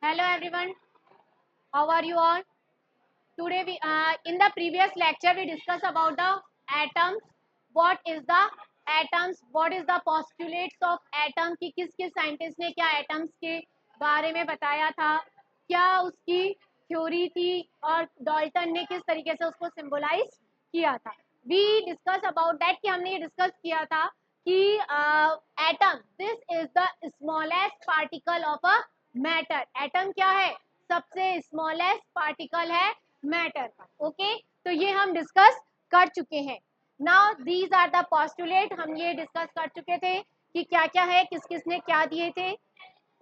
Hello everyone, how are you all? Today in the previous lecture we discussed about the atoms. What is the atoms? What is the postulates of atom? कि किस किस scientist ने क्या atoms के बारे में बताया था, क्या उसकी थ्योरी थी और डाल्टन ने किस तरीके से उसको सिंबलाइज किया था. वी डिस्कस अबाउट दैट कि हमने ये डिस्कस किया था कि atom this is the smallest particle of a matter. Atom क्या है? सबसे स्मॉलेस्ट पार्टिकल है मैटर का. ओके, तो ये हम डिस्कस कर चुके हैं. Now these are the postulate. हम ये डिस्कस कर चुके थे कि क्या क्या है, किस किस ने क्या दिए थे.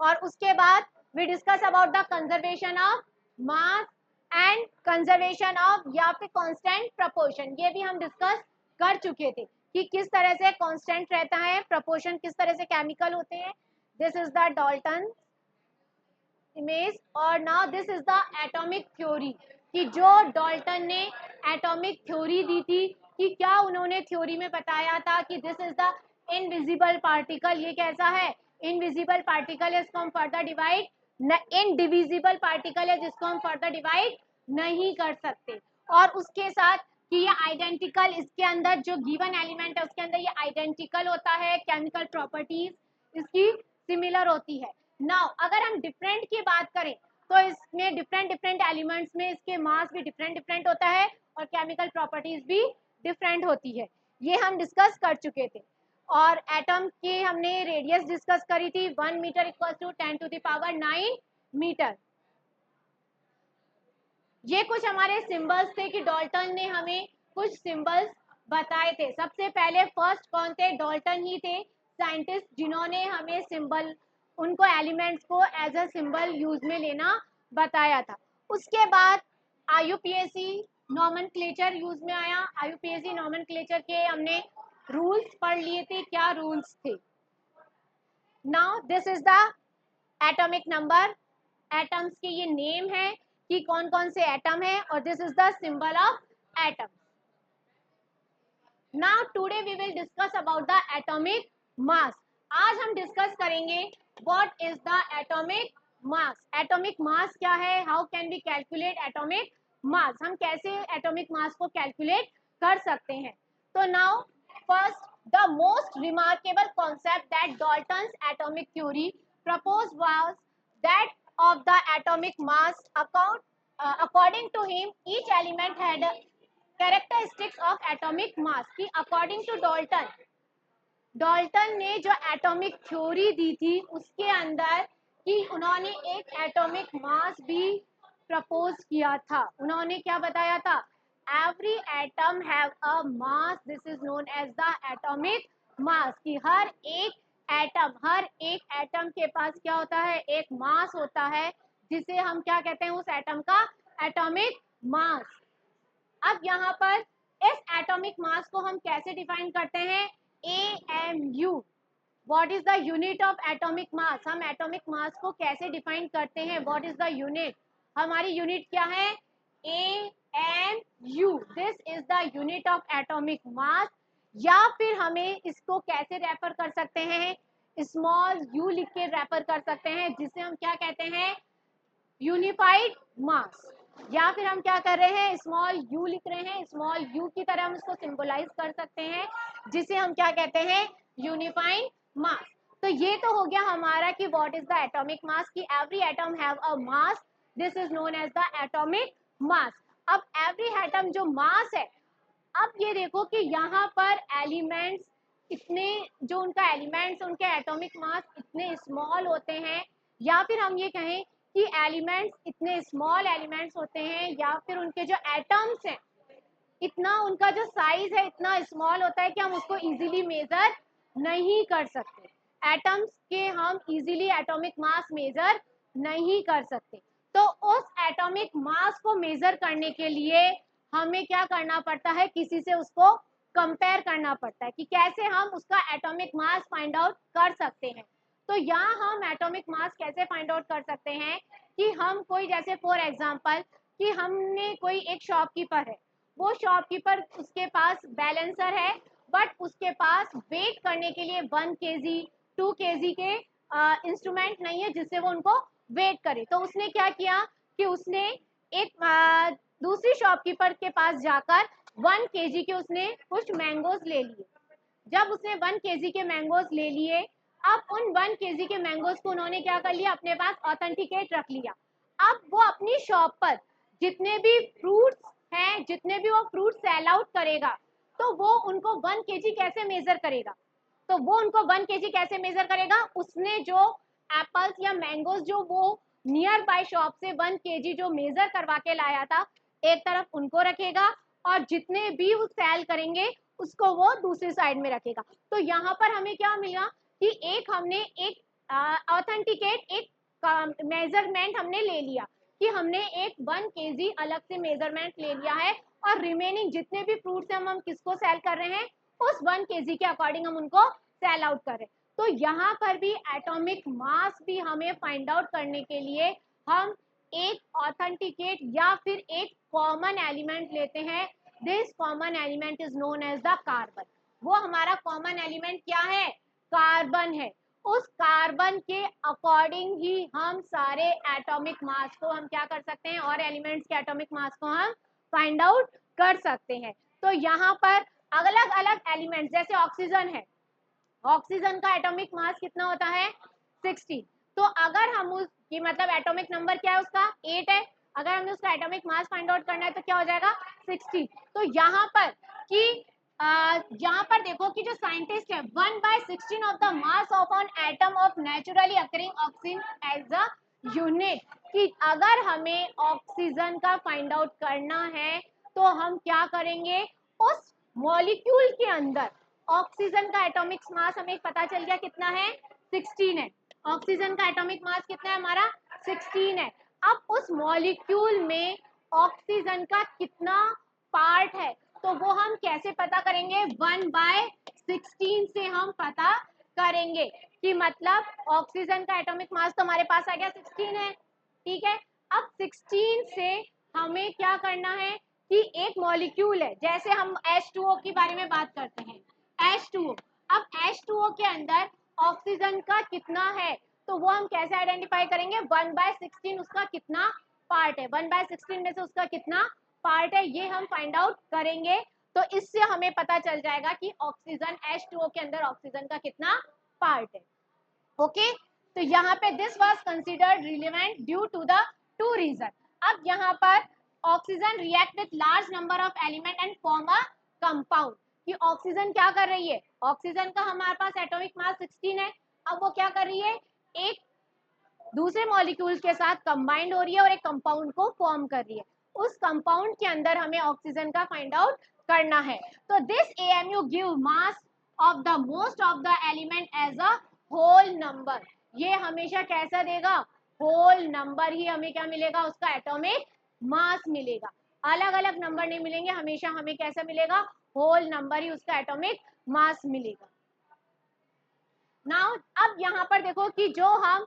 और उसके बाद we discuss about the conservation of mass and conservation of या फिर कांस्टेंट प्रोपोर्शन. ये भी हम डिस्कस कर चुके थे कि किस तरह से कांस्टेंट रहता है, प्रोपोर्शन किस तरह से केमिकल होते हैं. This is the Dalton image. और now this is the atomic theory कि जो डाल्टन ने एटॉमिक थ्योरी दी थी कि क्या उन्होंने थ्योरी में बताया था कि this is the invisible particle. ये कैसा है? इनविजिबल पार्टिकल है, इसको हम फर्दर डिवाइड इनडिविजिबल पार्टिकल है जिसको हम फर्दर डिवाइड नहीं कर सकते. और उसके साथ कि ये आइडेंटिकल, इसके अंदर जो गिवन एलिमेंट है उसके अंदर ये आइडेंटिकल होता है, केमिकल प्रॉपर्टीज इसकी सिमिलर होती है. नाउ अगर हम डिफरेंट की बात करें तो इसमें डिफरेंट डिफरेंट एलिमेंट्स में इसके मास भी डिफरेंट डिफरेंट होता है और केमिकल प्रॉपर्टीज भी डिफरेंट होती है. ये हम डिस्कस कर चुके थे. और एटम की हमने रेडियस डिस्कस करी थी 1 मीटर इक्वल टू 10⁹ मीटर. ये कुछ हमारे सिंबल्स थे कि डाल्टन ने हमें कुछ सिंबल्स बताए थे. सबसे पहले फर्स्ट कौन थे? डाल्टन ही थे साइंटिस्ट जिन्होंने हमें सिंबल, उनको एलिमेंट्स को एज अ सिंबल यूज में लेना बताया था. उसके बाद आईयूपीएसी नॉमेनक्लेचर यूज में आया. आईयूपीएसी नॉमेनक्लेचर के हमने रूल्स पढ़ लिए थे. क्या रूल्स थे? Now this is the atomic number. Atoms के ये नेम है कि कौन कौन से एटम है और this is the symbol of atom. Now today we will discuss about the atomic mass. आज हम डिस्कस करेंगे what is the atomic mass. Atomic mass क्या है? How can we calculate atomic mass? हम कैसे एटॉमिक मास को calculate कर सकते हैं. तो now first the most remarkable concept that Dalton's atomic theory proposed was that of the atomic mass. According to him, each element had characteristics of atomic mass. कि according to Dalton ने जो atomic theory दी थी उसके अंदर कि उन्होंने एक atomic mass भी प्रपोज किया था. उन्होंने क्या बताया था? Every atom have a mass, this is known as the atomic mass. कि हर एक एटम के पास क्या होता है? एक मास होता है जिसे हम क्या कहते हैं? उस एटम का एटॉमिक मास. अब यहाँ पर इस एटॉमिक मास को हम कैसे डिफाइन करते हैं? AMU. What is the unit of atomic mass? हम एटॉमिक मास को कैसे डिफाइन करते हैं? What is the unit? हमारी यूनिट क्या है? AMU. This is the unit of atomic mass. या फिर हमें इसको कैसे रेफर कर सकते हैं? स्मॉल यू लिख के रेफर कर सकते हैं जिसे हम क्या कहते हैं? यूनिफाइड मास. या फिर हम क्या कर रहे हैं? स्मॉल यू लिख रहे हैं. स्मॉल यू की तरह हम इसको सिंबलाइज कर सकते हैं जिसे हम क्या कहते हैं? Unified mass. तो ये तो हो गया हमारा कि what is the atomic mass. कि every atom have a mass, this is known as the atomic mass. अब एवरी एटम जो मास है, अब ये देखो कि यहाँ पर एलिमेंट्स इतने, जो उनका एलिमेंट्स, उनके एटॉमिक मास इतने स्मॉल होते हैं. या फिर हम ये कहें कि एलिमेंट्स इतने स्मॉल एलिमेंट्स होते हैं या फिर उनके जो एटम्स हैं इतना, उनका जो साइज है इतना स्मॉल होता है कि हम उसको इजीली मेजर नहीं कर सकते. एटम्स के हम इजीली एटॉमिक मास मेजर नहीं कर सकते. तो उस एटॉमिक मास को मेजर करने के लिए हमें क्या करना पड़ता है? किसी से उसको कंपेयर करना पड़ता है कि कैसे हम उसका एटॉमिक मास फाइंड आउट कर सकते हैं. तो यहाँ हम एटॉमिक मास कैसे फाइंड आउट कर सकते हैं कि हम कोई, जैसे फॉर एग्जांपल कि हमने कोई एक शॉपकीपर है, वो शॉपकीपर, उसके पास बैलेंसर है बट उसके पास वेट करने के लिए 1 kg 2 kg के इंस्ट्रूमेंट नहीं है जिससे वो उनको वेट करे। तो उसने क्या किया कि उसने एक दूसरी शॉपकीपर के पास जाकर 1 kg के उसने कुछ मैंगोज ले लिए। जब उसने 1 kg के मैंगोज ले लिए, अब उन 1 kg के मैंगोज को उन्होंने क्या कर लिया, अपने पास ऑथेंटिकेट रख लिया। अब वो अपनी शॉप पर जितने भी फ्रूट्स हैं, जितने भी वो फ्रूट सेल आउट करेगा, तो वो उनको 1 kg कैसे मेजर करेगा, तो वो उनको 1 kg कैसे मेजर करेगा, उसने जो एप्पल्स या मैंगोज जो वो नियर बाय शॉप से 1 kg जो मेजर करवा के लाया था, एक तरफ उनको रखेगा और जितने भी वो सेल करेंगे उसको वो दूसरी साइड में रखेगा। तो यहाँ पर हमें क्या मिला कि एक हमने एक ऑथेंटिकेट एक मेजरमेंट हमने ले लिया कि हमने एक 1 kg अलग से मेजरमेंट ले लिया है और रिमेनिंग जितने भी फ्रूट्स हैं हम किसको सेल कर रहे हैं, उस 1 kg के अकॉर्डिंग हम उनको सेल आउट कर रहे हैं। तो यहाँ पर भी एटॉमिक मास भी हमें फाइंड आउट करने के लिए हम एक ऑथेंटिकेट या फिर एक कॉमन एलिमेंट लेते हैं। This common element is known as the carbon. वो हमारा कॉमन एलिमेंट क्या है, कार्बन है। उस कार्बन के अकॉर्डिंग ही हम सारे एटॉमिक मास को हम क्या कर सकते हैं, और एलिमेंट्स के एटॉमिक मास को हम फाइंड आउट कर सकते हैं। तो यहाँ पर अलग अलग एलिमेंट्स जैसे ऑक्सीजन है, ऑक्सीजन का एटॉमिक मास कितना होता है, 60। तो अगर हम उसकी मतलब एटॉमिक नंबर क्या है उसका, 8 है। अगर हमें उसका एटॉमिक मास फाइंड आउट करना है तो क्या हो जाएगा, 60। तो यहाँ पर कि यहाँ पर देखो कि जो साइंटिस्ट है 1/16 of the mass of an atom of naturally occurring oxygen as a unit, कि अगर हमें ऑक्सीजन का फाइंड आउट करना है तो हम क्या करेंगे, उस मॉलिक्यूल के अंदर ऑक्सीजन का एटॉमिक मास हमें पता चल गया कितना है, 16 है। ऑक्सीजन का एटॉमिक मास कितना है हमारा, 16 है। अब उस मॉलिक्यूल में ऑक्सीजन का कितना पार्ट है, तो वो हम कैसे पता करेंगे, 1/16 से हम पता करेंगे कि मतलब ऑक्सीजन का एटॉमिक मास तो हमारे पास आ गया 16 है, ठीक है। अब 16 से हमें क्या करना है कि एक मॉलिक्यूल है, जैसे हम H2O के बारे में बात करते हैं, H2O। अब H2O के अंदर ऑक्सीजन का कितना है, तो वो हम कैसे आइडेंटिफाई करेंगे, 1/16 उसका कितना पार्ट है, 1/16 में से उसका कितना पार्ट है, ये हम फाइंड आउट करेंगे। तो इससे हमें पता चल जाएगा कि ऑक्सीजन H2O के अंदर ऑक्सीजन का कितना पार्ट है। ओके, तो यहाँ पे this was considered relevant due to the two reason. अब यहाँ पर oxygen react with large number of element and form a compound, कि ऑक्सीजन क्या कर रही है, ऑक्सीजन का हमारे पास एटॉमिक मास 16 है। अब वो क्या कर रही है, एक दूसरे मॉलिक्यूल्स के साथ कंबाइंड हो रही है और एक कंपाउंड को फॉर्म कर रही है। उस कंपाउंड के अंदर हमें ऑक्सीजन का फाइंड आउट करना है। तो this AMU give mass of the most of the element as a whole number. ये हमेशा कैसा देगा, होल नंबर ही हमें क्या मिलेगा, उसका एटॉमिक मास मिलेगा। अलग अलग नंबर नहीं मिलेंगे, हमेशा हमें कैसा मिलेगा, होल नंबर ही उसका एटॉमिक मास मिलेगा। नाउ अब यहाँ पर देखो कि जो हम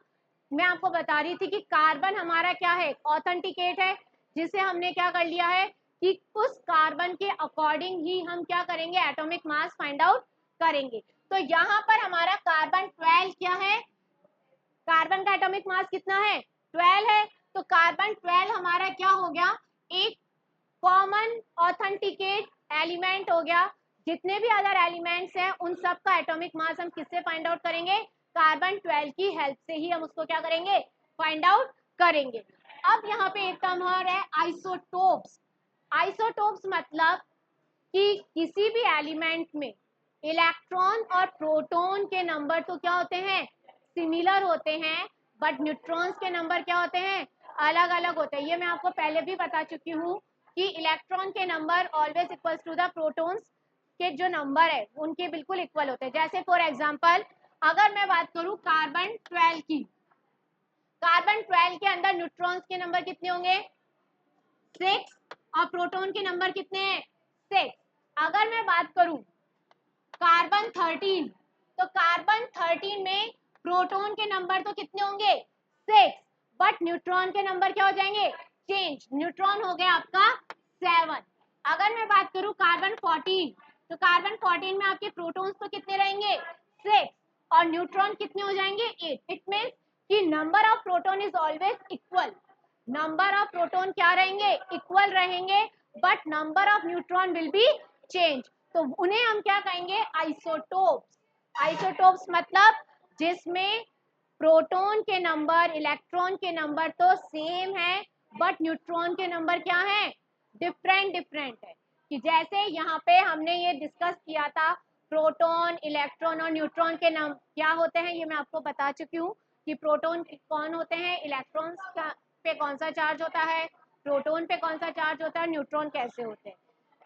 मैं आपको बता रही थी कि कार्बन हमारा क्या है, ऑथेंटिकेट है, जिसे हमने क्या कर लिया है कि उस कार्बन के अकॉर्डिंग ही हम क्या करेंगे, एटॉमिक मास फाइंड आउट करेंगे। तो यहाँ पर हमारा कार्बन 12 क्या है, कार्बन का एटॉमिक मास कितना है, 12 है। तो कार्बन 12 हमारा क्या हो गया, एक कॉमन ऑथेंटिकेट एलिमेंट हो गया। जितने भी अदर एलिमेंट्स हैं उन सब का एटॉमिक मास हम किससे फाइंड आउट करेंगे, कार्बन 12 की हेल्प से ही हम उसको क्या करेंगे, फाइंड आउट करेंगे। अब यहाँ पे एक टर्म और है आइसोटोप्स। आइसोटोप्स मतलब कि किसी भी एलिमेंट में इलेक्ट्रॉन और प्रोटॉन के नंबर तो क्या होते हैं, सिमिलर होते हैं, बट न्यूट्रॉन्स के नंबर क्या होते हैं, अलग अलग होते हैं। ये मैं आपको पहले भी बता चुकी हूँ कि इलेक्ट्रॉन के number always equals to the protons के जो नंबर है उनके बिल्कुल इक्वल होते हैं। जैसे फॉर एग्जांपल अगर मैं बात करूँ कार्बन 12 की, कार्बन 12 के अंदर न्यूट्रॉन्स के नंबर कितने होंगे, 6, और प्रोटॉन के नंबर कितने हैं, 6। अगर मैं बात करूं कार्बन 13, तो कार्बन 13 में प्रोटॉन के नंबर तो कितने होंगे, 6, बट न्यूट्रॉन के नंबर क्या हो जाएंगे, चेंज, न्यूट्रॉन हो गया आपका 7। अगर मैं बात करूं कार्बन 14, तो कार्बन 14 में आपके प्रोटॉन्स तो कितने रहेंगे, 6, और न्यूट्रॉन कितने हो जाएंगे, 8। इट मीन्स कि number of proton is always equal, number of proton क्या रहेंगे, इक्वल रहेंगे, but number of neutron will be change. तो उन्हें हम क्या कहेंगे, आइसोटोप्स। आइसोटोप्स मतलब जिसमें प्रोटॉन के नंबर, इलेक्ट्रॉन के नंबर तो सेम है, बट न्यूट्रॉन के नंबर क्या है, डिफरेंट डिफरेंट है। कि जैसे यहाँ पे हमने ये डिस्कस किया था, प्रोटॉन, इलेक्ट्रॉन और न्यूट्रॉन के नाम क्या होते हैं, ये मैं आपको बता चुकी हूँ कि प्रोटॉन कौन होते हैं, इलेक्ट्रॉन्स पे कौन सा चार्ज होता है, प्रोटॉन पे कौन सा चार्ज होता है, न्यूट्रॉन कैसे होते हैं।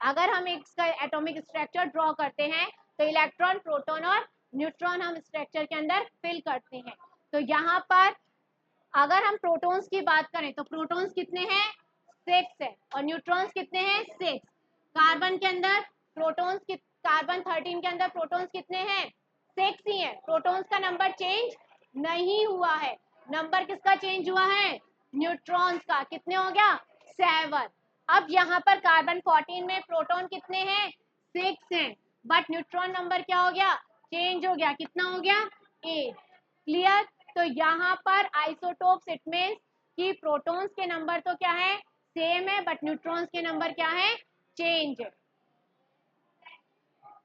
अगर हम इसका एटॉमिक स्ट्रक्चर ड्रॉ करते हैं तो इलेक्ट्रॉन, प्रोटॉन और न्यूट्रॉन हम स्ट्रक्चर के अंदर फिल करते हैं। तो यहाँ पर अगर हम प्रोटॉन्स की बात करें तो प्रोटॉन्स कितने हैं, 6 है, और न्यूट्रॉन्स कितने हैं, 6। कार्बन के अंदर प्रोटॉन्स, कार्बन 13 के अंदर प्रोटॉन्स कितने हैं, 6 ही है। प्रोटॉन्स का नंबर चेंज नहीं हुआ है, नंबर किसका चेंज हुआ है, न्यूट्रॉन्स का। कितने हो गया, 7। अब यहाँ पर कार्बन 14 में प्रोटॉन कितने हैं, 6 हैं, बट न्यूट्रॉन नंबर क्या हो गया, चेंज हो गया, कितना हो गया, 8। क्लियर। तो यहाँ पर आइसोटोप्स इट मींस कि प्रोटॉन्स के नंबर तो क्या है, सेम है, बट न्यूट्रॉन्स के नंबर क्या है, चेंज है।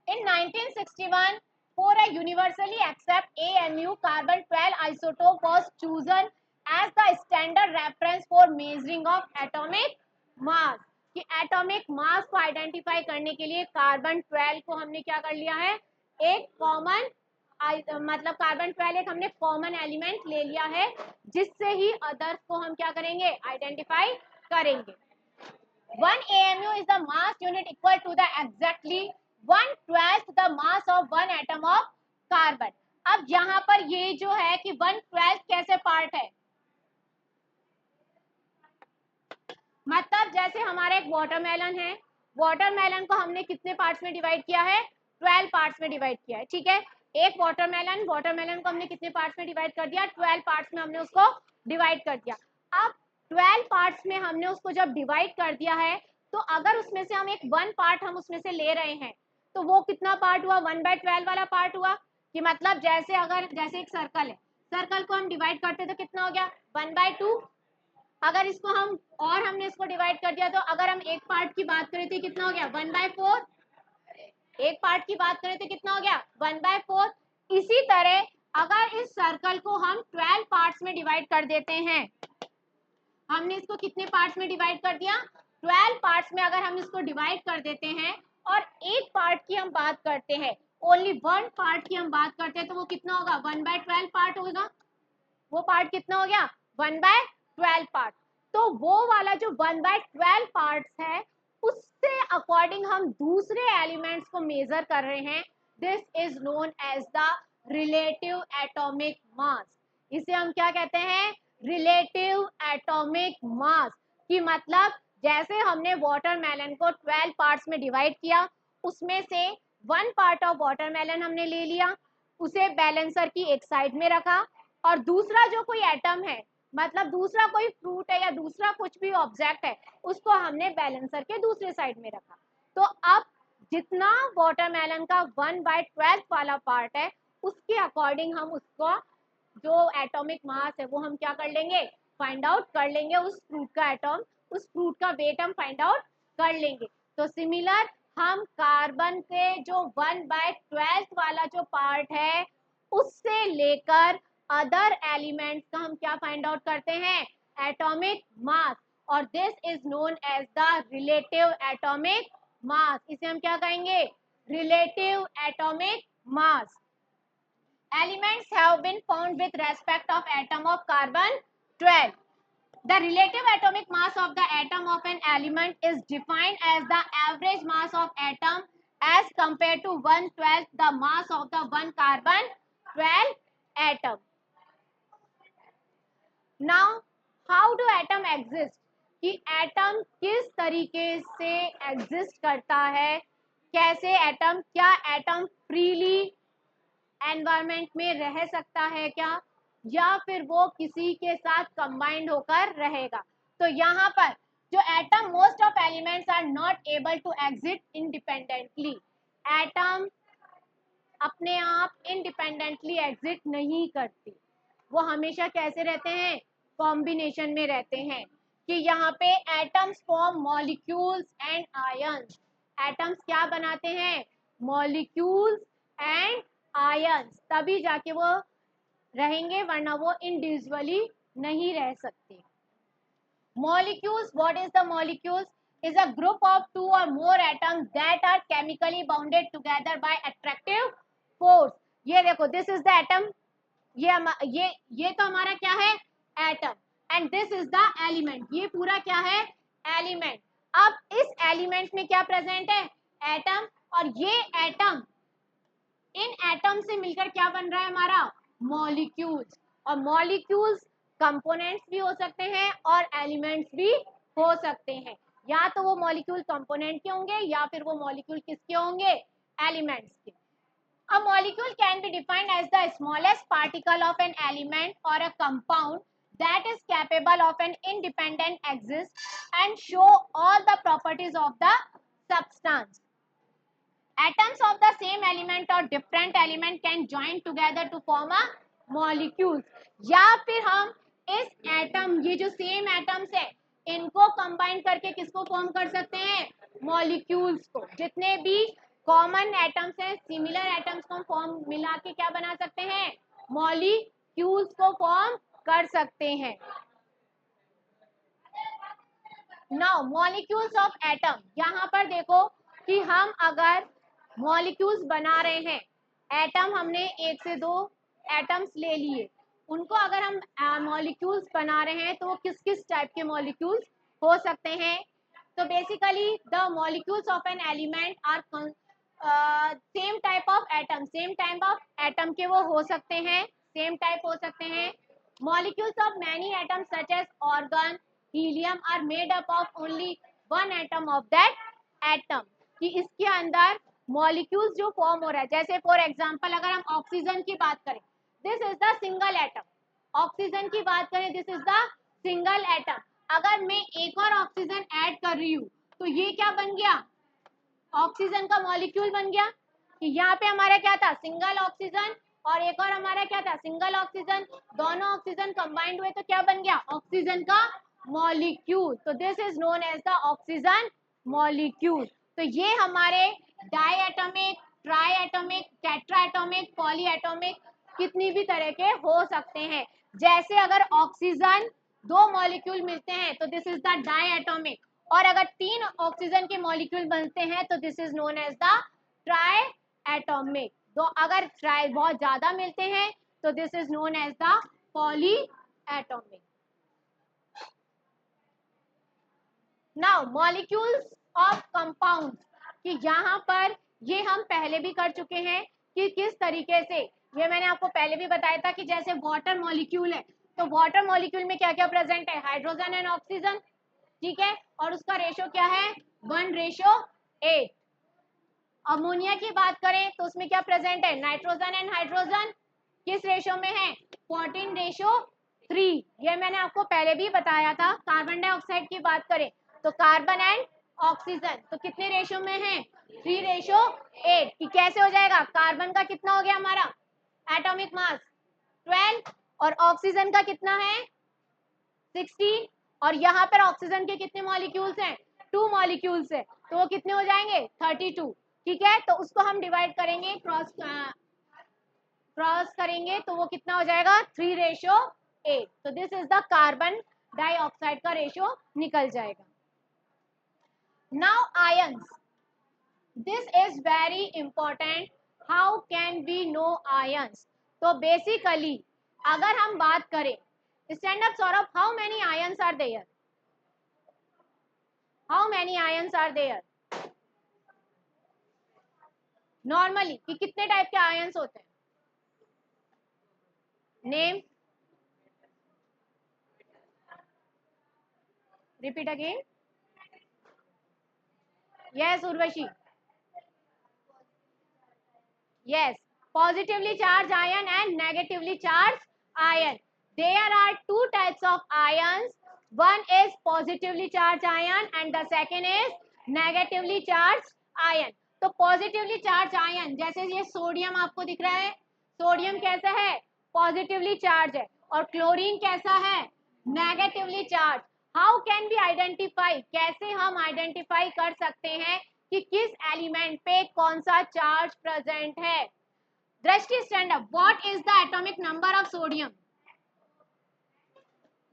In 1961, for a universally accept AMU, carbon-12 isotope was chosen as the standard reference for measuring of atomic mass. कि एटॉमिक मास को आइडेंटिफाई करने के लिए कार्बन 12 को हमने क्या कर लिया है, एक कॉमन, मतलब कार्बन 12 एक हमने कॉमन एलिमेंट ले लिया है, जिससे ही अदर्स को हम क्या करेंगे, आइडेंटिफाई करेंगे। 1 AMU is the mass unit equal to the exactly 1/12 the mass of one atom of carbon. अब यहाँ पर ये जो है कि 1/12 कैसे पार्ट है, मतलब जैसे हमारा एक वाटरमेलन है, वाटरमेलन को हमने कितने पार्ट्स में डिवाइड किया है, 12 पार्ट्स में डिवाइड किया है, ठीक है। एक वाटरमेलन, वाटरमेलन को हमने कितने पार्ट्स में डिवाइड कर दिया, 12 पार्ट्स में हमने उसको डिवाइड कर दिया। अब 12 पार्ट्स में हमने उसको जब डिवाइड कर दिया है, तो अगर उसमें से हम एक 1 पार्ट हम उसमें से ले रहे हैं, तो वो कितना पार्ट हुआ, 1/12 वाला पार्ट हुआ। कि मतलब जैसे अगर जैसे एक सर्कल है, सर्कल को हम डिवाइड करते तो कितना हो गया, 1/2। अगर इसको हम और हमने इसको डिवाइड कर दिया, तो अगर हम एक पार्ट की बात करें तो कितना हो गया, 1/4। एक पार्ट की बात करें तो कितना हो गया, 1/4। इसी तरह अगर इस सर्कल को हम 12 पार्ट्स में डिवाइड कर देते हैं, हमने इसको कितने पार्ट्स में डिवाइड कर दिया, 12 पार्ट्स में अगर हम इसको डिवाइड कर देते हैं, और एक पार्ट की हम बात करते हैं, ओनली 1 पार्ट की हम बात करते हैं, तो वो कितना होगा, 1/12 पार्ट होगा। वो पार्ट कितना हो गया, 1/12 पार्ट। तो वो वाला जो 1/12 पार्ट्स है, उससे अकॉर्डिंग हम दूसरे एलिमेंट्स को मेजर कर रहे हैं। This is known as the relative atomic mass. इसे हम क्या कहते हैं, रिलेटिव एटॉमिक मास। कि मतलब जैसे हमने वाटरमेलन को 12 पार्ट्स में डिवाइड किया, उसमें से 1 पार्ट ऑफ वाटरमेलन हमने ले लिया, उसे बैलेंसर की एक साइड में रखा, और दूसरा जो कोई एटम है, मतलब दूसरा कोई फ्रूट है या दूसरा कुछ भी ऑब्जेक्ट है, उसको हमने बैलेंसर के दूसरे साइड में रखा। तो अब जितना वाटरमेलन का 1/12 वाला पार्ट है, उसके अकॉर्डिंग हम उसको जो एटॉमिक मास है वो हम क्या कर लेंगे, फाइंड आउट कर लेंगे। उस फ्रूट का एटॉम, उस फ्रूट का वेट हम फाइंड आउट कर लेंगे। तो सिमिलर हम कार्बन के जो 1/12 वाला जो पार्ट है, उससे लेकर अदर एलिमेंट्स का हम क्या फाइंड आउट करते हैं, एटॉमिक मास। और this is known as the relative atomic mass. इसे हम क्या कहेंगे, relative atomic mass. Elements have been found with respect of atom of carbon 12. The relative atomic mass of the atom of an element is defined as the average mass of atom as compared to 1/12 the mass of the one carbon 12 atom. Now, how do atom exist? कि atom किस तरीके से exist करता है, कैसे atom, क्या atom freely environment में रह सकता है क्या, या फिर वो किसी के साथ कंबाइंड होकर रहेगा। तो यहाँ पर जो atom, most of elements are not able to exit independently. Atom अपने आप इंडिपेंडेंटली एग्जिट नहीं करती, वो हमेशा कैसे रहते हैं, कॉम्बिनेशन में रहते हैं। कि यहाँ पे atoms form molecules and ions, atoms क्या बनाते हैं, मॉलिक्यूल्स एंड आयंस, तभी जाके वो रहेंगे, वरना वो इंडिविजुअली नहीं रह सकते। Molecules, what is the molecules? Is a group of two or more atoms that are chemically bounded together by attractive force. ये देखो, this is the atom, ये तो हमारा क्या है, atom, and this is the element, ये पूरा क्या है, एलिमेंट। अब इस एलिमेंट में क्या प्रेजेंट है, एटम, और ये एटम, इन एटम से मिलकर क्या बन रहा है हमारा, मॉलिक्यूल्स। और मॉलिक्यूल्स कंपोनेंट्स भी हो सकते हैं और एलिमेंट्स भी हो सकते हैं, या तो वो मॉलिक्यूल कंपोनेंट के होंगे या फिर वो मॉलिक्यूल किसके होंगे, एलिमेंट्स के। A molecule can be defined as the smallest particle of an element or a compound that is capable of an independent exist and show all the properties of the substance. Atoms of the same element or different element can join together to form a molecule. या फिर हम इस atom, ये जो same atoms है, इनको combine करके किसको फॉर्म कर सकते हैं, मॉलिक्यूल्स को। जितने भी कॉमन एटम्स हैं, सिमिलर एटम्स को फॉर्म मिला के क्या बना सकते हैं, मॉलिक्यूल्स को फॉर्म कर सकते हैं। नाउ मॉलिक्यूल्स ऑफ एटम, यहाँ पर देखो कि हम अगर मॉलिक्यूल्स बना रहे हैं, एटम हमने 1 से 2 एटम्स ले लिए, उनको अगर हम मॉलिक्यूल्स बना रहे हैं तो वो किस किस टाइप के मॉलिक्यूल्स हो सकते हैं। तो basically the molecules of an element are same type of atom, same type of atom के वो हो सकते हैं, सेम टाइप हो सकते हैं। Molecules of many atoms such as argon, helium are made up of only one atom of that atom, कि इसके अंदर मॉलिक्यूल्स जो फॉर्म हो रहा है, जैसे फॉर एग्जांपल अगर हम ऑक्सीजन की बात करें, this is the single atom, oxygen की बात करें, this is the single atom. अगर मैं एक और ऑक्सीजन ऐड कर रही हूँ तो ये क्या बन गया, ऑक्सीजन का मॉलिक्यूल बन गया। कि यहाँ पे हमारा क्या था, सिंगल ऑक्सीजन, और एक और हमारा क्या था, सिंगल ऑक्सीजन, दोनों ऑक्सीजन कंबाइंड हुए तो क्या बन गया, ऑक्सीजन का मॉलिक्यूल। तो this is known as the oxygen molecule. तो ये हमारे डाइएटॉमिक, ट्राइएटॉमिक, टेट्राएटॉमिक, पॉलीएटॉमिक कितनी भी तरह के हो सकते हैं। जैसे अगर ऑक्सीजन 2 मॉलिक्यूल मिलते हैं तो दिस इज द डाइएटॉमिक, और अगर 3 ऑक्सीजन के मॉलिक्यूल बनते हैं तो this is known as the triatomic. तो अगर ट्राई बहुत ज्यादा मिलते हैं तो this is known as the polyatomic. Now molecules of compounds, कि यहाँ पर ये हम पहले भी कर चुके हैं कि किस तरीके से, ये मैंने आपको पहले भी बताया था कि जैसे वाटर मॉलिक्यूल है, तो वाटर मॉलिक्यूल में क्या क्या प्रेजेंट है, हाइड्रोजन एंड ऑक्सीजन, ठीक है, और उसका रेशो क्या है, 1:8। अमोनिया की बात करें तो उसमें क्या प्रेजेंट है, नाइट्रोजन एंड हाइड्रोजन, किस रेशो में है, 14:3। ये मैंने आपको पहले भी बताया था। कार्बन डाइऑक्साइड की बात करें तो कार्बन एंड ऑक्सीजन तो कितने रेशो में है, 3:8। कि कैसे हो जाएगा, कार्बन का कितना हो गया हमारा एटॉमिक मास 12, और ऑक्सीजन का कितना है 16, और यहाँ पर ऑक्सीजन के कितने मॉलिक्यूल्स हैं, 2 मॉलिक्यूल्स है, तो वो कितने हो जाएंगे 32। ठीक है, तो उसको हम डिवाइड करेंगे, क्रॉस करेंगे तो वो कितना हो जाएगा 3:8। तो this is the carbon dioxide का रेशो निकल जाएगा। Now ions, this is very important, how can we know ions. तो बेसिकली अगर हम बात करें, stand up Saurabh, how many ions are there, how many ions are there normally, कि कितने टाइप के आयंस होते हैं, name, repeat again, yes Urvashi, yes, positively charged ion and negatively charged ion. There are 2 types of ions, one is positively charged ion and the second is negatively charged ion. तो positively charged ion, जैसे ये sodium आपको दिख रहा है, sodium कैसा है, positively charge है, और क्लोरीन कैसा है, negatively charge. How can be identify, कैसे हम आइडेंटिफाई कर सकते हैं कि किस एलिमेंट पे कौन सा चार्ज प्रेजेंट है। दृष्टि stand up. What is the atomic number of sodium,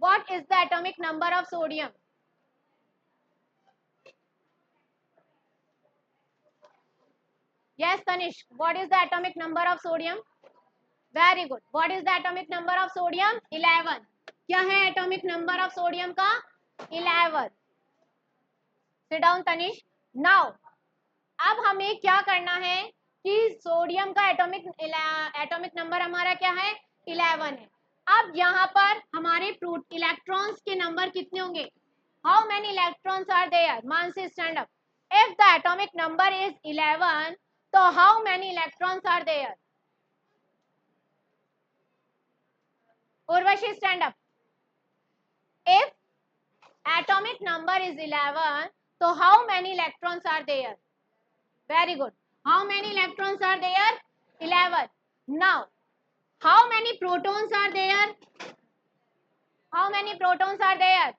what is the atomic number of sodium? Yes, Tanish. What is the atomic number of sodium? Very good. What is the atomic number of sodium? 11. क्या है atomic number of sodium का? 11. Sit down, Tanish. Now, अब हमें क्या करना है कि sodium का एटॉमिक नंबर हमारा क्या है? 11 है। अब यहाँ पर हमारे इलेक्ट्रॉन्स के नंबर कितने होंगे? How many electrons are there? Mansi stand up. If the atomic number is 11, तो how many electrons are there? Urvashi stand up. If atomic number is 11, so how many electrons are there? Very good. How many electrons are there? 11. Now, how many protons are there? How many protons are there?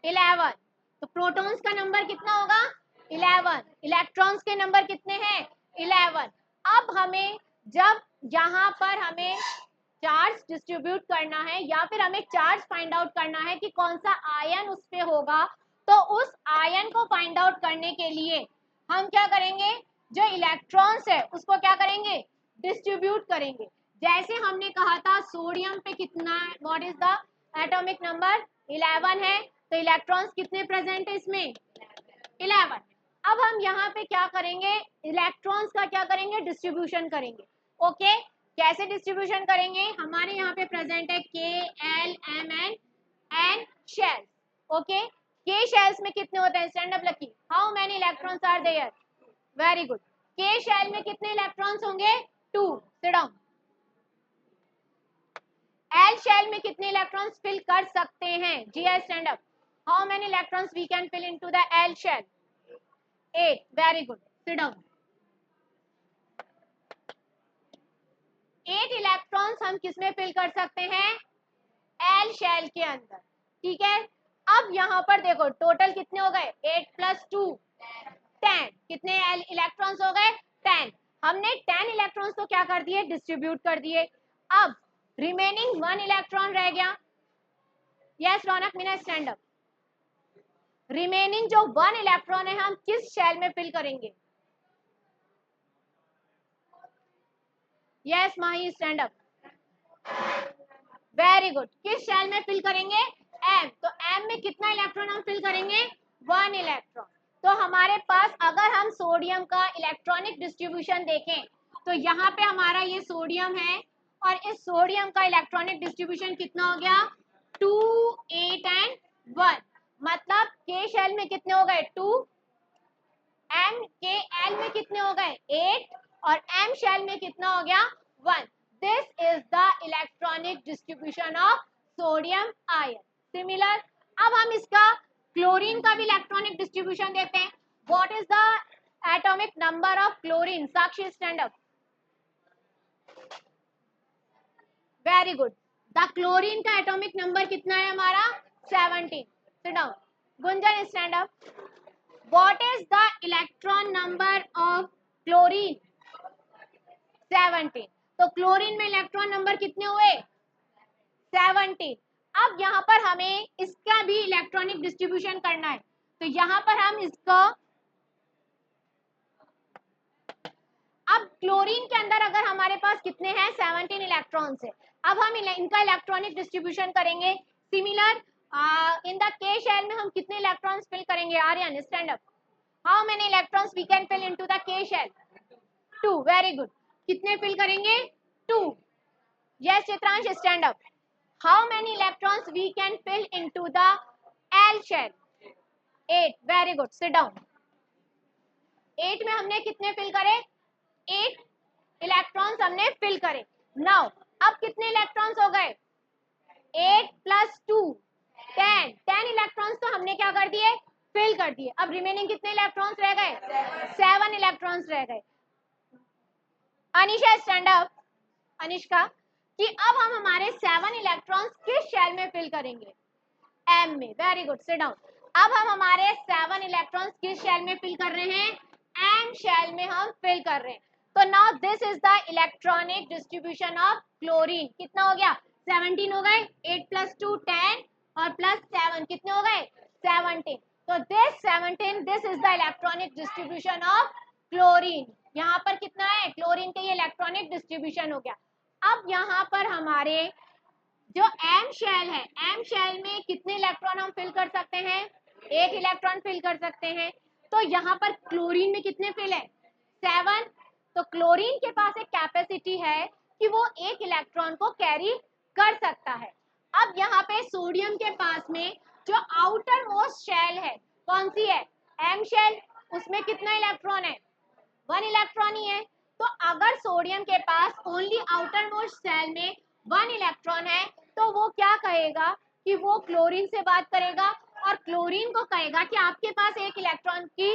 11. तो protons का number कितना होगा? 11. Electrons के number कितने हैं? 11. अब हमें जब यहाँ पर हमें चार्ज डिस्ट्रीब्यूट करना है या फिर हमें चार्ज फाइंड आउट करना है कि कौन सा आयन उस पे होगा, तो उस आयन को फाइंड आउट करने के लिए हम क्या करेंगे? जो इलेक्ट्रॉन्स है उसको क्या करेंगे? डिस्ट्रीब्यूट करेंगे। जैसे हमने कहा था सोडियम पे कितना है, what is the atomic number? 11 है, तो इलेक्ट्रॉन्स कितने प्रेजेंट है इसमें? 11। अब हम यहाँ पे क्या करेंगे? इलेक्ट्रॉन्स का क्या करेंगे? डिस्ट्रीब्यूशन करेंगे। ओके, कैसे डिस्ट्रीब्यूशन करेंगे? हमारे यहाँ पे प्रेजेंट है K, L, M and shells. Okay, K shells में कितने होते हैं? Stand up Lucky. How many electrons are there? Very good. K shell में कितने इलेक्ट्रॉन्स होंगे? 2। Sit down. एल शेल में कितने इलेक्ट्रॉन्स फिल कर सकते हैं? जी I stand up. How many electrons we can fill into the L shell? 8। Very good. Sit down. 8 electrons हम किसमें फिल कर सकते हैं? एल शेल के अंदर। ठीक है, अब यहाँ पर देखो टोटल कितने हो गए? 8 + 2 10। कितने इलेक्ट्रॉन्स हो गए? 10। हमने 10 इलेक्ट्रॉन्स तो क्या कर दिए? डिस्ट्रीब्यूट कर दिए। अब रिमेनिंग 1 इलेक्ट्रॉन रह गया। यस रौनक मीना स्टैंड अप। रिमेनिंग जो 1 इलेक्ट्रॉन है हम किस शेल में फिल करेंगे? यस माही स्टैंड अप। Very good. किस शेल में फिल करेंगे? एम। तो एम में कितना इलेक्ट्रॉन हम फिल करेंगे? 1 इलेक्ट्रॉन। तो हमारे पास अगर हम सोडियम का इलेक्ट्रॉनिक डिस्ट्रीब्यूशन देखें तो यहाँ पे हमारा ये सोडियम है और इस सोडियम का इलेक्ट्रॉनिक डिस्ट्रीब्यूशन कितना हो गया? 2, 8 एंड 1। मतलब के शेल में कितने हो गए? 2। एम के एल में कितने हो गए? 8। और एम शेल में कितना हो गया? 1। This is the electronic distribution of sodium ion. Similar, अब हम इसका क्लोरीन का भी इलेक्ट्रॉनिक डिस्ट्रीब्यूशन देते हैं। What is the atomic number of chlorine? Sakshi stand up. Very good. The chlorine का एटॉमिक नंबर कितना है हमारा? 17। Sit down. Gunjan stand up. What is the electron number of chlorine? 17। तो क्लोरीन में इलेक्ट्रॉन नंबर कितने हुए? 17। अब यहाँ पर हमें इसका भी इलेक्ट्रॉनिक डिस्ट्रीब्यूशन करना है, तो यहाँ पर हम इसका, अब क्लोरीन के अंदर अगर हमारे पास कितने हैं? 17 इलेक्ट्रॉन्स है। अब हम इनका इलेक्ट्रॉनिक डिस्ट्रीब्यूशन करेंगे। Similar, in the K shell में हम कितने इलेक्ट्रॉन्स फिल करेंगे? Aryan stand up. How many electrons we can fill into the K shell? 2। Very good. कितने फिल करेंगे? 2। Yes Chitransh stand up. How many electrons we can fill into the L shell? 8। Very good. Sit down. 8 में हमने कितने fill करे? 8 electrons हमने fill करे। Now अब कितने इलेक्ट्रॉन्स हो गए? 8 + 2 10। 10 इलेक्ट्रॉन्स तो हमने क्या कर दिए? फिल कर दिए। अब रिमेनिंग कितने इलेक्ट्रॉन्स रह गए? 7 इलेक्ट्रॉन्स रह गए। Anisha stand up. अनिष्का, कि अब हम हमारे 7 इलेक्ट्रॉन्स किस शेल में फिल करेंगे, एम में। Very good, sit down. अब हम हमारे 7 इलेक्ट्रॉन्स किस शेल में फिल कर रहे हैं, एम शेल में हम फिल कर रहे हैं। तो now this is the electronic distribution of chlorine. कितना हो गया, 17 हो गए, 8 + 2 10 और +7 कितने हो गए, 17। तो this 17, this is the electronic distribution of chlorine. यहाँ पर कितना है, क्लोरीन का ये इलेक्ट्रॉनिक डिस्ट्रीब्यूशन हो गया। अब यहाँ पर हमारे जो एम शेल है, एम शेल में कितने इलेक्ट्रॉन हम फिल कर सकते हैं, एक इलेक्ट्रॉन फिल कर सकते हैं। तो यहाँ पर क्लोरीन में कितने फिल है, 7। तो क्लोरीन के पास एक कैपेसिटी है कि वो एक इलेक्ट्रॉन को कैरी कर सकता है। अब यहाँ पे सोडियम के पास में जो आउटर मोस्ट शेल है, कौन सी है, एम शेल, उसमें कितना इलेक्ट्रॉन है, 1 इलेक्ट्रॉन ही है। तो अगर सोडियम के पास ओनली आउटर मोस्ट शेल में 1 इलेक्ट्रॉन है, तो वो क्या कहेगा कि वो क्लोरीन से बात करेगा और क्लोरीन को कहेगा कि आपके पास एक इलेक्ट्रॉन की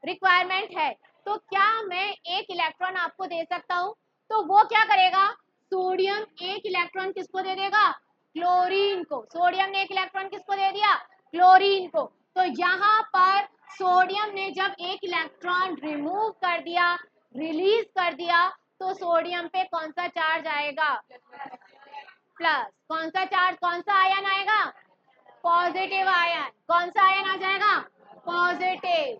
रिक्वायरमेंट है, तो क्या मैं एक इलेक्ट्रॉन आपको दे सकता हूँ। तो वो क्या करेगा, सोडियम एक इलेक्ट्रॉन किसको दे देगा, क्लोरीन को। सोडियम ने एक इलेक्ट्रॉन किसको दे दिया, क्लोरीन को। तो यहाँ पर सोडियम ने जब एक इलेक्ट्रॉन रिमूव कर दिया, रिलीज कर दिया, तो सोडियम पे कौन सा चार्ज आएगा, प्लस। कौन सा चार्ज, कौन सा आयन आएगा, पॉजिटिव आयन। कौन सा आयन आ जाएगा, पॉजिटिव।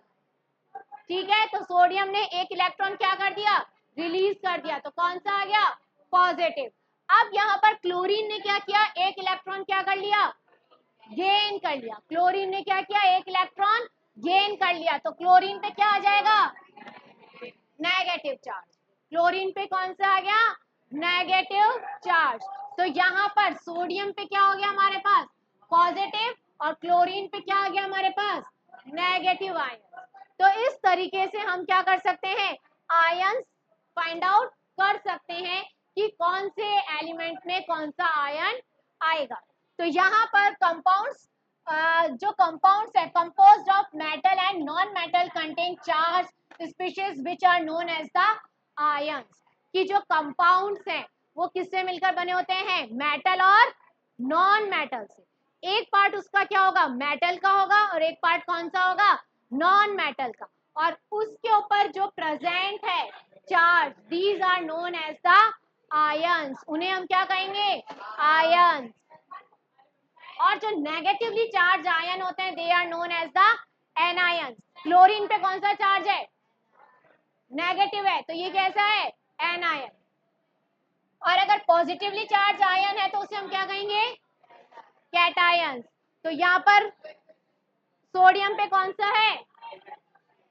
ठीक है, तो सोडियम ने एक इलेक्ट्रॉन क्या कर दिया, रिलीज कर दिया, तो कौन सा आ गया, पॉजिटिव। अब यहाँ पर क्लोरीन ने क्या किया, एक इलेक्ट्रॉन क्या कर लिया, गेन कर लिया। क्लोरीन ने क्या किया, एक इलेक्ट्रॉन गेन कर लिया, तो क्लोरीन पे क्या आ जाएगा, नेगेटिव चार्ज। क्लोरीन पे कौन सा आ गया, नेगेटिव चार्ज। तो यहाँ पर सोडियम पे क्या हो गया हमारे पास, पॉजिटिव, और क्लोरीन पे क्या आ गया हमारे पास, नेगेटिव आयन। तो इस तरीके से हम क्या कर सकते हैं, आयंस फाइंड आउट कर सकते हैं कि कौन से एलिमेंट में कौन सा आयन आएगा। तो यहाँ पर कंपाउंड्स, जो कंपाउंड्स है, composed of metal and non metal contain charge species which are known as the ions. कि जो कंपाउंड्स हैं वो किससे मिलकर बने होते हैं, मेटल और नॉन मेटल से। एक पार्ट उसका क्या होगा, मेटल का होगा, और एक पार्ट कौन सा होगा, नॉन मेटल का। और उसके ऊपर जो प्रेजेंट है charge, these are known as the ions. उन्हें हम क्या कहेंगे, आयंस। और जो नेगेटिवली चार्ज आयन होते हैं, they are known as the anions. Chlorine पे कौन सा चार्ज है, नेगेटिव है, तो ये कैसा है, एनायन। और अगर पॉजिटिवली चार्ज आयन है तो उसे हम क्या कहेंगे, कैटायंस। तो यहाँ पर सोडियम पे कौन सा है,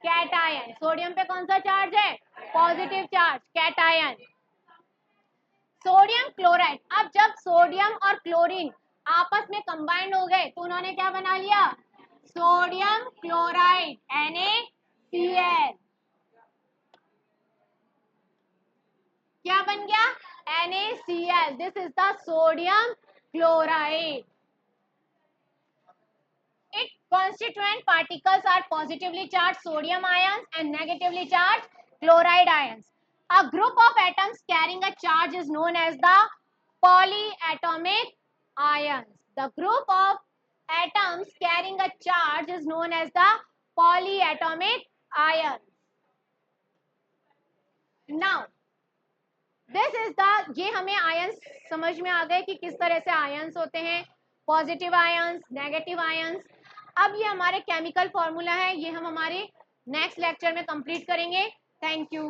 कैटायन। सोडियम पे कौन सा चार्ज है, positive charge, cation. Sodium chloride, अब जब सोडियम और क्लोरीन आपस में कंबाइंड हो गए तो उन्होंने क्या बना लिया, सोडियम क्लोराइड, NaCl। क्या बन गया, NaCl। This is the sodium chloride. Its constituent particles are positively charged sodium ions and negatively charged chloride ions. A group of atoms carrying a charge is known as the polyatomic ions. The group of atoms carrying a charge is known as the polyatomic ions. Now, this is the, ये हमें ions समझ में आ गए कि किस तरह से ions होते हैं, पॉजिटिव आयंस, नेगेटिव आयंस। अब ये हमारे केमिकल फॉर्मूला है, ये हम हमारे नेक्स्ट लेक्चर में कंप्लीट करेंगे। Thank you.